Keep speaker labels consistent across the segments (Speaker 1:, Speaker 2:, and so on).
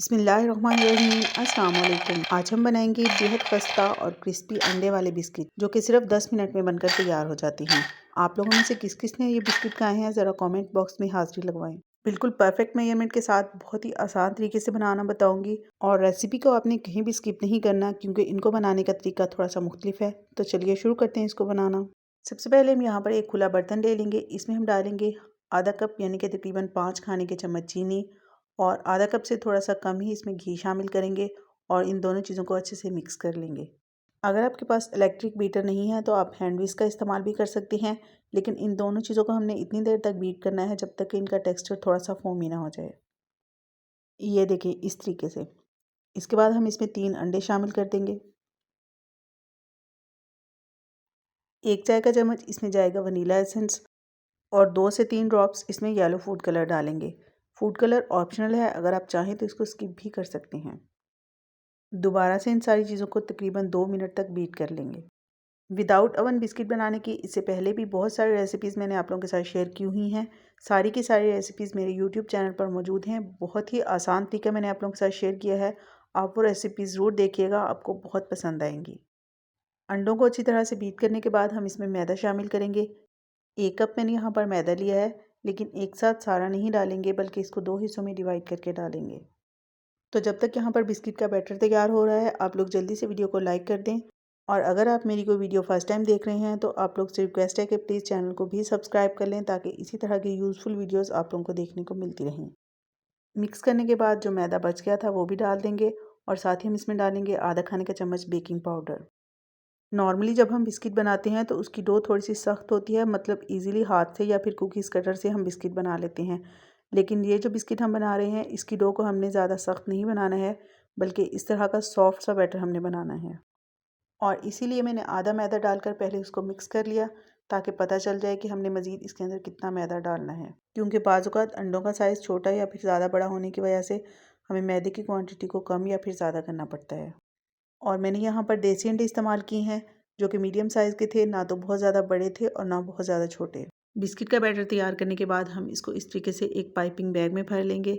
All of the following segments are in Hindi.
Speaker 1: बिस्मिल्लाहिर्रहमानिर्रहीम अस्सलाम वालेकुम। आज हम बनाएंगे बेहद खस्ता और क्रिस्पी अंडे वाले बिस्किट जो कि सिर्फ 10 मिनट में बनकर तैयार हो जाती हैं। आप लोगों में से किस किस ने ये बिस्किट खाए हैं ज़रा कमेंट बॉक्स में हाजिरी लगवाएं। बिल्कुल परफेक्ट मेजरमेंट के साथ बहुत ही आसान तरीके से बनाना बताऊंगी और रेसिपी को आपने कहीं भी स्किप नहीं करना क्योंकि इनको बनाने का तरीका थोड़ा सा मुख्तलिफ है। तो चलिए शुरू करते हैं इसको बनाना। सबसे पहले हम यहाँ पर एक खुला बर्तन ले लेंगे। इसमें हम डालेंगे आधा कप यानी कि तकरीबन 5 खाने के चम्मच चीनी और आधा कप से थोड़ा सा कम ही इसमें घी शामिल करेंगे और इन दोनों चीज़ों को अच्छे से मिक्स कर लेंगे। अगर आपके पास इलेक्ट्रिक बीटर नहीं है तो आप हैंड विस्क का इस्तेमाल भी कर सकते हैं, लेकिन इन दोनों चीज़ों को हमने इतनी देर तक बीट करना है जब तक कि इनका टेक्सचर थोड़ा सा फोमी ना हो जाए। ये देखिए इस तरीके से। इसके बाद हम इसमें 3 अंडे शामिल कर देंगे। 1 चाय का चम्मच इसमें जाएगा वनीला एसेंस और 2 से 3 ड्रॉप्स इसमें येलो फूड कलर डालेंगे। फूड कलर ऑप्शनल है, अगर आप चाहें तो इसको स्किप भी कर सकते हैं। दोबारा से इन सारी चीज़ों को तकरीबन 2 मिनट तक बीट कर लेंगे। विदाउट ओवन बिस्किट बनाने की इससे पहले भी बहुत सारी रेसिपीज़ मैंने आप लोगों के साथ शेयर की हुई हैं। सारी की सारी रेसिपीज़ मेरे यूट्यूब चैनल पर मौजूद हैं। बहुत ही आसान तरीका मैंने आप लोगों के साथ शेयर किया है। आप वो रेसिपीज़ ज़रूर देखिएगा, आपको बहुत पसंद आएंगी। अंडों को अच्छी तरह से बीट करने के बाद हम इसमें मैदा शामिल करेंगे। 1 कप मैंने यहाँ पर मैदा लिया है, लेकिन एक साथ सारा नहीं डालेंगे बल्कि इसको 2 हिस्सों में डिवाइड करके डालेंगे। तो जब तक यहाँ पर बिस्किट का बैटर तैयार हो रहा है, आप लोग जल्दी से वीडियो को लाइक कर दें। और अगर आप मेरी कोई वीडियो फर्स्ट टाइम देख रहे हैं तो आप लोग से रिक्वेस्ट है कि प्लीज़ चैनल को भी सब्सक्राइब कर लें ताकि इसी तरह की यूज़फुल वीडियोस आप लोगों को देखने को मिलती रहें। मिक्स करने के बाद जो मैदा बच गया था वो भी डाल देंगे और साथ ही हम इसमें डालेंगे आधा खाने का चम्मच बेकिंग पाउडर। नॉर्मली जब हम बिस्किट बनाते हैं तो उसकी डो थोड़ी सी सख्त होती है, मतलब ईज़िली हाथ से या फिर कुकीज़ कटर से हम बिस्किट बना लेते हैं। लेकिन ये जो बिस्किट हम बना रहे हैं इसकी डो को हमने ज़्यादा सख्त नहीं बनाना है, बल्कि इस तरह का सॉफ्ट सा बैटर हमने बनाना है। और इसीलिए मैंने आधा मैदा डालकर पहले उसको मिक्स कर लिया ताकि पता चल जाए कि हमने मज़ीद इसके अंदर कितना मैदा डालना है, क्योंकि बाज़ औक़ात अंडों का साइज़ छोटा या फिर ज़्यादा बड़ा होने की वजह से हमें मैदे की क्वांटिटी को कम या फिर ज़्यादा करना पड़ता है। और मैंने यहाँ पर देसी अंडे इस्तेमाल किए हैं जो कि मीडियम साइज़ के थे, ना तो बहुत ज़्यादा बड़े थे और ना बहुत ज़्यादा छोटे। बिस्किट का बैटर तैयार करने के बाद हम इसको इस तरीके से एक पाइपिंग बैग में भर लेंगे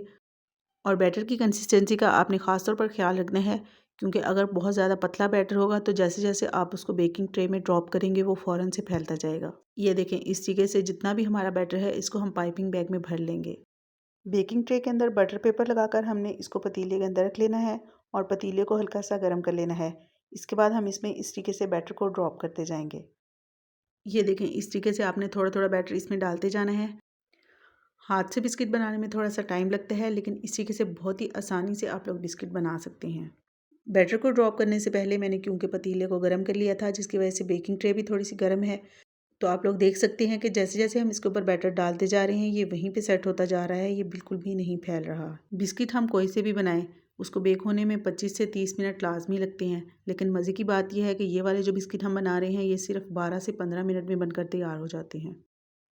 Speaker 1: और बैटर की कंसिस्टेंसी का आपने ख़ास तौर पर ख्याल रखना है, क्योंकि अगर बहुत ज़्यादा पतला बैटर होगा तो जैसे जैसे आप उसको बेकिंग ट्रे में ड्रॉप करेंगे वो फ़ौरन से फैलता जाएगा। ये देखें इस तरीके से जितना भी हमारा बैटर है इसको हम पाइपिंग बैग में भर लेंगे। बेकिंग ट्रे के अंदर बटर पेपर लगाकर हमने इसको पतीले के अंदर रख लेना है और पतीले को हल्का सा गर्म कर लेना है। इसके बाद हम इसमें इस तरीके से बैटर को ड्रॉप करते जाएंगे। ये देखें इस तरीके से आपने थोड़ा थोड़ा बैटर इसमें डालते जाना है। हाथ से बिस्किट बनाने में थोड़ा सा टाइम लगता है, लेकिन इस तरीके से बहुत ही आसानी से आप लोग बिस्किट बना सकते हैं। बैटर को ड्रॉप करने से पहले मैंने क्योंकि पतीले को गर्म कर लिया था, जिसकी वजह से बेकिंग ट्रे भी थोड़ी सी गर्म है। तो आप लोग देख सकते हैं कि जैसे जैसे हम इसके ऊपर बैटर डालते जा रहे हैं ये वहीं पे सेट होता जा रहा है, ये बिल्कुल भी नहीं फैल रहा। बिस्किट हम कोई से भी बनाएं उसको बेक होने में 25 से 30 मिनट लाजमी लगते हैं, लेकिन मज़े की बात यह है कि ये वाले जो बिस्किट हम बना रहे हैं ये सिर्फ 12 से 15 मिनट में बनकर तैयार हो जाते हैं।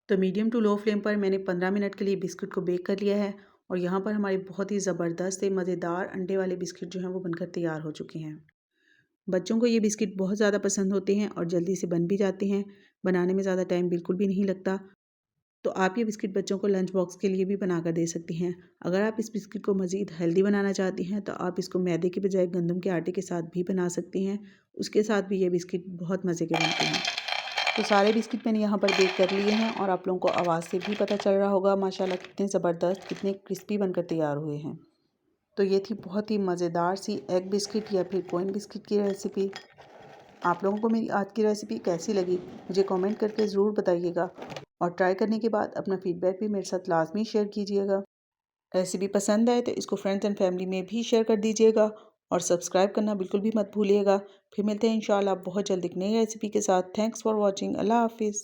Speaker 1: तो मीडियम टू लो फ्लेम पर मैंने 15 मिनट के लिए बिस्किट को बेक कर लिया है और यहाँ पर हमारे बहुत ही ज़बरदस्त से मज़ेदार अंडे वाले बिस्किट जो हैं वो बनकर तैयार हो चुके हैं। बच्चों को ये बिस्किट बहुत ज़्यादा पसंद होते हैं और जल्दी से बन भी जाते हैं, बनाने में ज़्यादा टाइम बिल्कुल भी नहीं लगता। तो आप ये बिस्किट बच्चों को लंच बॉक्स के लिए भी बनाकर दे सकती हैं। अगर आप इस बिस्किट को मज़ीद हेल्दी बनाना चाहती हैं तो आप इसको मैदे के बजाय गंदम के आटे के साथ भी बना सकती हैं, उसके साथ भी ये बिस्किट बहुत मज़े के बनते हैं। तो सारे बिस्किट मैंने यहाँ पर बेक कर लिए हैं और आप लोगों को आवाज़ से भी पता चल रहा होगा माशाल्लाह कितने ज़बरदस्त, कितने क्रिस्पी बनकर तैयार हुए हैं। तो ये थी बहुत ही मज़ेदार सी एग बिस्किट या फिर कोइन बिस्किट की रेसिपी। आप लोगों को मेरी आज की रेसिपी कैसी लगी मुझे कमेंट करके ज़रूर बताइएगा और ट्राई करने के बाद अपना फीडबैक भी मेरे साथ लाजमी शेयर कीजिएगा। रेसिपी पसंद आए तो इसको फ्रेंड्स एंड फैमिली में भी शेयर कर दीजिएगा और सब्सक्राइब करना बिल्कुल भी मत भूलिएगा। फिर मिलते हैं इंशाल्लाह बहुत जल्द एक नई रेसिपी के साथ। Thanks for watching. अल्लाह हाफिज़।